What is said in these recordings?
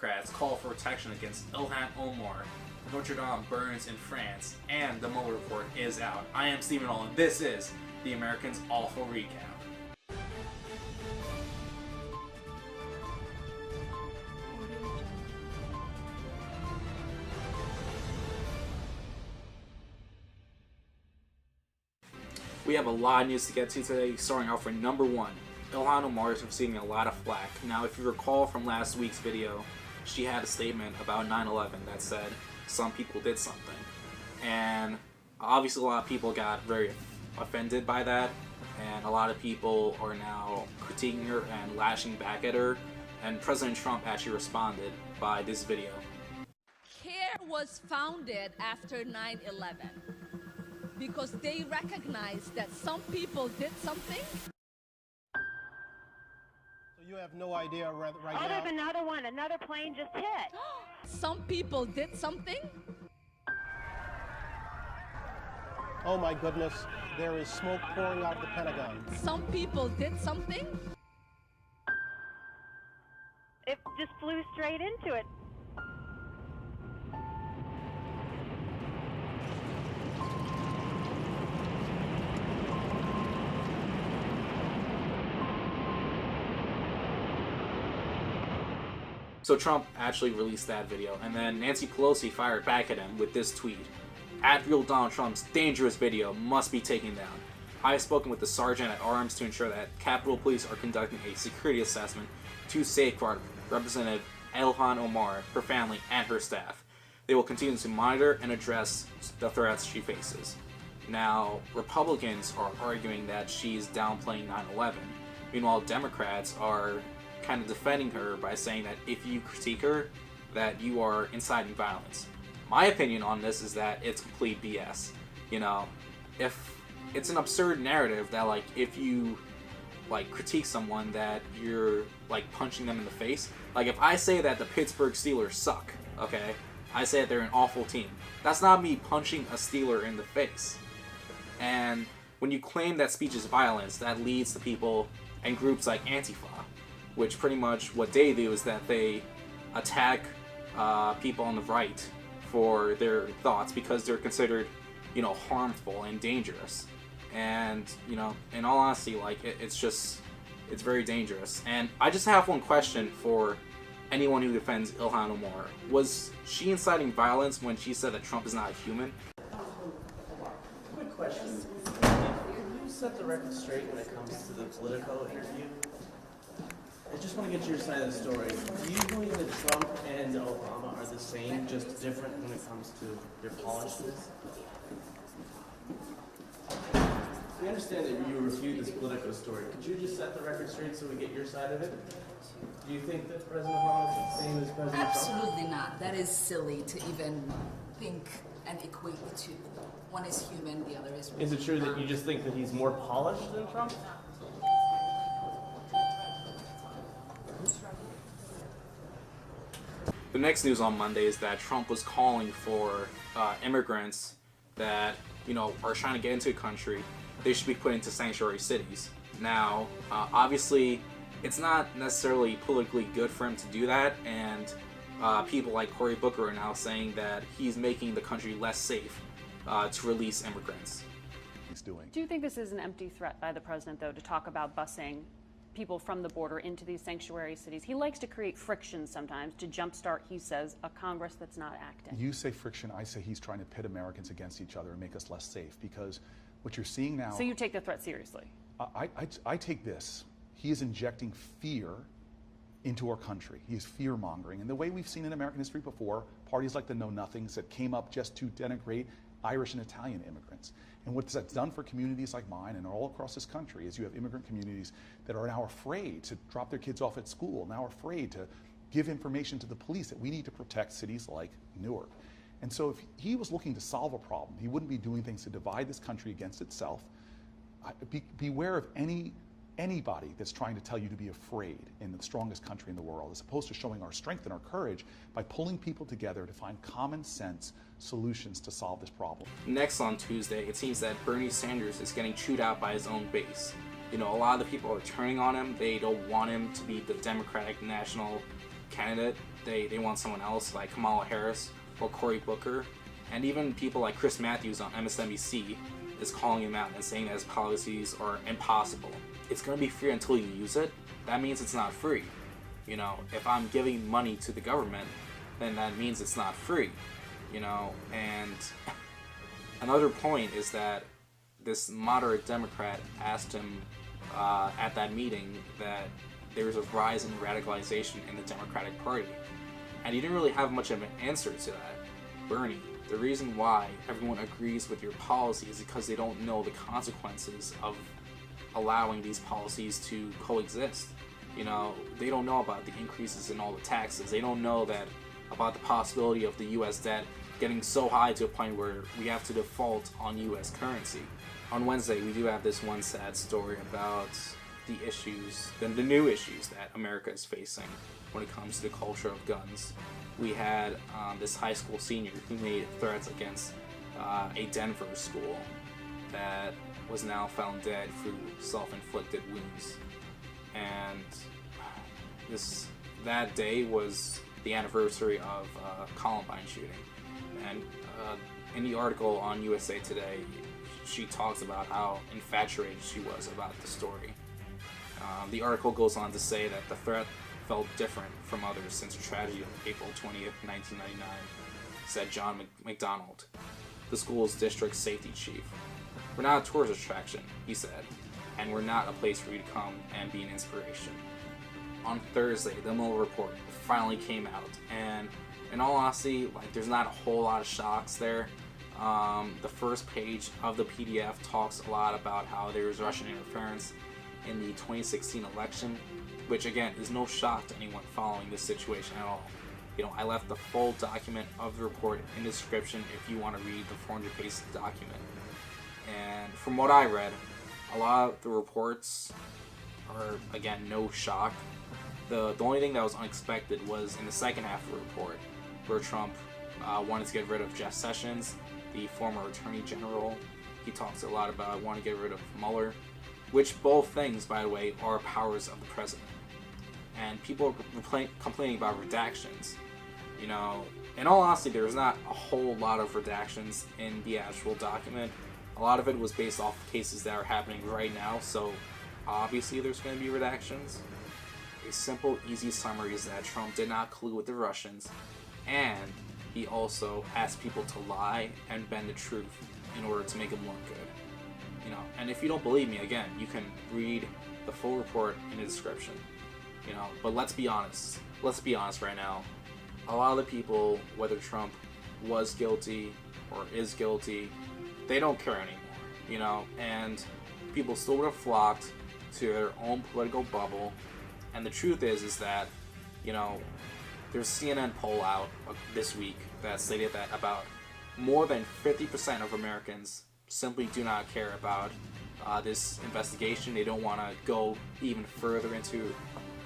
Democrats call for protection against Ilhan Omar, Notre Dame burns in France, and the Mueller Report is out. I am Stephen All, and this is the Americans Awful Recap. We have a lot of news to get to today, starting off with number one. Ilhan Omar is receiving a lot of flack. Now, if you recall from last week's video, she had a statement about 9/11 that said some people did something. And obviously a lot of people got very offended by that, and a lot of people are now critiquing her and lashing back at her, and President Trump actually responded by this video. CARE was founded after 9/11 because they recognized that some people did something. So you have no idea right now? There's another one. Another plane just hit. Some people did something? Oh my goodness, there is smoke pouring out of the Pentagon. Some people did something? It just flew straight into it. So Trump actually released that video, and then Nancy Pelosi fired back at him with this tweet. At real Donald Trump's dangerous video must be taken down. I have spoken with the Sergeant at Arms to ensure that Capitol Police are conducting a security assessment to safeguard Representative Ilhan Omar, her family, and her staff. They will continue to monitor and address the threats she faces. Now, Republicans are arguing that she's downplaying 9/11. Meanwhile, Democrats are kind of defending her by saying that if you critique her, that you are inciting violence. My opinion on this is that it's complete BS. You know, if it's an absurd narrative that, like, if you critique someone, that you're punching them in the face. Like, if I say that the Pittsburgh Steelers suck, okay, I say that they're an awful team, that's not me punching a Steeler in the face. And when you claim that speech is violence, that leads to people and groups like Antifa, which pretty much what they do is that they attack people on the right for their thoughts because they're considered, harmful and dangerous. And, in all honesty, it's very dangerous. And I just have one question for anyone who defends Ilhan Omar. Was she inciting violence when she said that Trump is not a human? Quick question. Can you set the record straight when it comes to the Politico interview? I just want to get your side of the story. Do you believe that Trump and Obama are the same, just different when it comes to their polishedness? We understand that you refute this Politico story. Could you just set the record straight so we get your side of it? Do you think that President Obama is the same as President Trump? Absolutely not. That is silly to even think and equate the two. One is human, the other is... Is it true that you just think that he's more polished than Trump? The next news on Monday is that Trump was calling for immigrants that, are trying to get into the country, they should be put into sanctuary cities. Now, obviously, it's not necessarily politically good for him to do that, and people like Cory are now saying that he's making the country less safe to release immigrants. Do you think this is an empty threat by the president, though, to talk about busing people from the border into these sanctuary cities? He likes to create friction sometimes to jumpstart, he says, a Congress that's not acting. You say friction, I say he's trying to pit Americans against each other and make us less safe, because what you're seeing now... So you take the threat seriously? I take this. He is injecting fear into our country. He is fear-mongering. And the way we've seen in American history before, parties like the Know-Nothings that came up just to denigrate Irish and Italian immigrants. And what that's done for communities like mine and all across this country is you have immigrant communities that are now afraid to drop their kids off at school, now afraid to give information to the police that we need to protect cities like Newark. And so if he was looking to solve a problem, he wouldn't be doing things to divide this country against itself. Beware of anybody that's trying to tell you to be afraid in the strongest country in the world, as opposed to showing our strength and our courage by pulling people together to find common sense solutions to solve this problem. Next on Tuesday, it seems that Bernie Sanders is getting chewed out by his own base. A lot of the people are turning on him. They don't want him to be the Democratic national candidate. they want someone else like Kamala Harris or Cory Booker, and even people like Chris Matthews on MSNBC is calling him out and saying that his policies are impossible. It's going to be free until you use it. That means it's not free. You know, if I'm giving money to the government, then that means it's not free. You know, and another point is that this moderate Democrat asked him at that meeting that there's a rise in radicalization in the Democratic Party. And he didn't really have much of an answer to that. Bernie, the reason why everyone agrees with your policy is because they don't know the consequences of allowing these policies to coexist. You know, they don't know about the increases in all the taxes. They don't know that about the possibility of the U.S. debt getting so high to a point where we have to default on U.S. currency. On Wednesday, we do have this one sad story about the issues, the new issues that America is facing when it comes to the culture of guns. We had this high school senior who made threats against a Denver school that was now found dead through self-inflicted wounds. And that day was the anniversary of Columbine shooting. And in the article on USA Today, she talks about how infatuated she was about the story. The article goes on to say that the threat felt different from others since the tragedy of April 20th, 1999, said John McDonald, the school's district safety chief. We're not a tourist attraction, he said, and we're not a place for you to come and be an inspiration. On Thursday, the Mueller Report finally came out, and in all honesty, like, there's not a whole lot of shocks there. The first page of the PDF talks a lot about how there was Russian interference in the 2016 election, which again is no shock to anyone following this situation at all. You know, I left the full document of the report in the description if you want to read the 400-page document. And from what I read, a lot of the reports are, again, no shock. The only thing that was unexpected was in the second half of the report, where Trump wanted to get rid of Jeff Sessions, the former Attorney General. He talks a lot about wanting to get rid of Mueller, which both things, by the way, are powers of the president. And people are complaining about redactions. You know, in all honesty, there's not a whole lot of redactions in the actual document. A lot of it was based off cases that are happening right now, so obviously there's going to be redactions. A simple, easy summary is that Trump did not collude with the Russians, and he also asked people to lie and bend the truth in order to make him look good. You know, and if you don't believe me, again, you can read the full report in the description. You know, but let's be honest right now. A lot of the people, whether Trump was guilty or is guilty, they don't care anymore, you know, and people still would have flocked to their own political bubble. And the truth is that, you know, there's a CNN poll out this week that stated that about more than 50% of Americans simply do not care about this investigation. They don't want to go even further into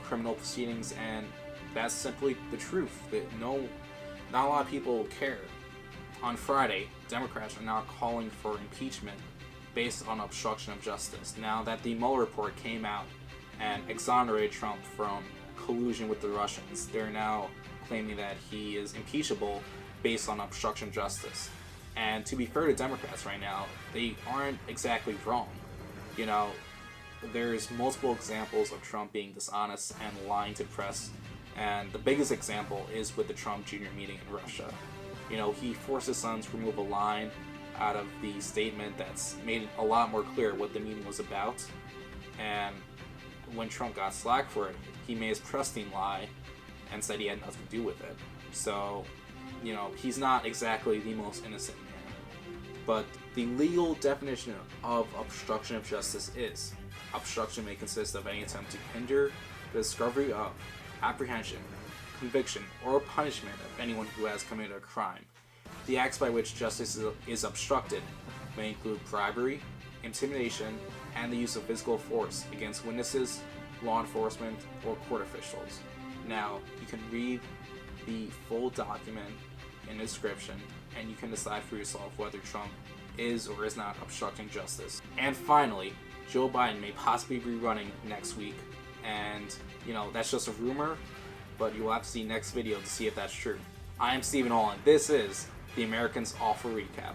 criminal proceedings, and that's simply the truth. That not a lot of people care. On Friday, Democrats are now calling for impeachment based on obstruction of justice. Now that the Mueller report came out and exonerated Trump from collusion with the Russians, they're now claiming that he is impeachable based on obstruction of justice. And to be fair to Democrats right now, they aren't exactly wrong. You know, there's multiple examples of Trump being dishonest and lying to the press, and the biggest example is with the Trump Jr. meeting in Russia. You know, he forced his son to remove a line out of the statement that's made it a lot more clear what the meeting was about, and when Trump got slack for it, he made his press team lie and said he had nothing to do with it. So, you know, he's not exactly the most innocent man. But the legal definition of obstruction of justice is: obstruction may consist of any attempt to hinder the discovery of, apprehension, conviction, or punishment of anyone who has committed a crime. The acts by which justice is obstructed may include bribery, intimidation, and the use of physical force against witnesses, law enforcement, or court officials. Now, you can read the full document in the description, and you can decide for yourself whether Trump is or is not obstructing justice. And finally, Joe Biden may possibly be running next week, and, you know, that's just a rumor, but you will have to see next video to see if that's true. I am Stephen Hall, and this is the Americans Awful Recap.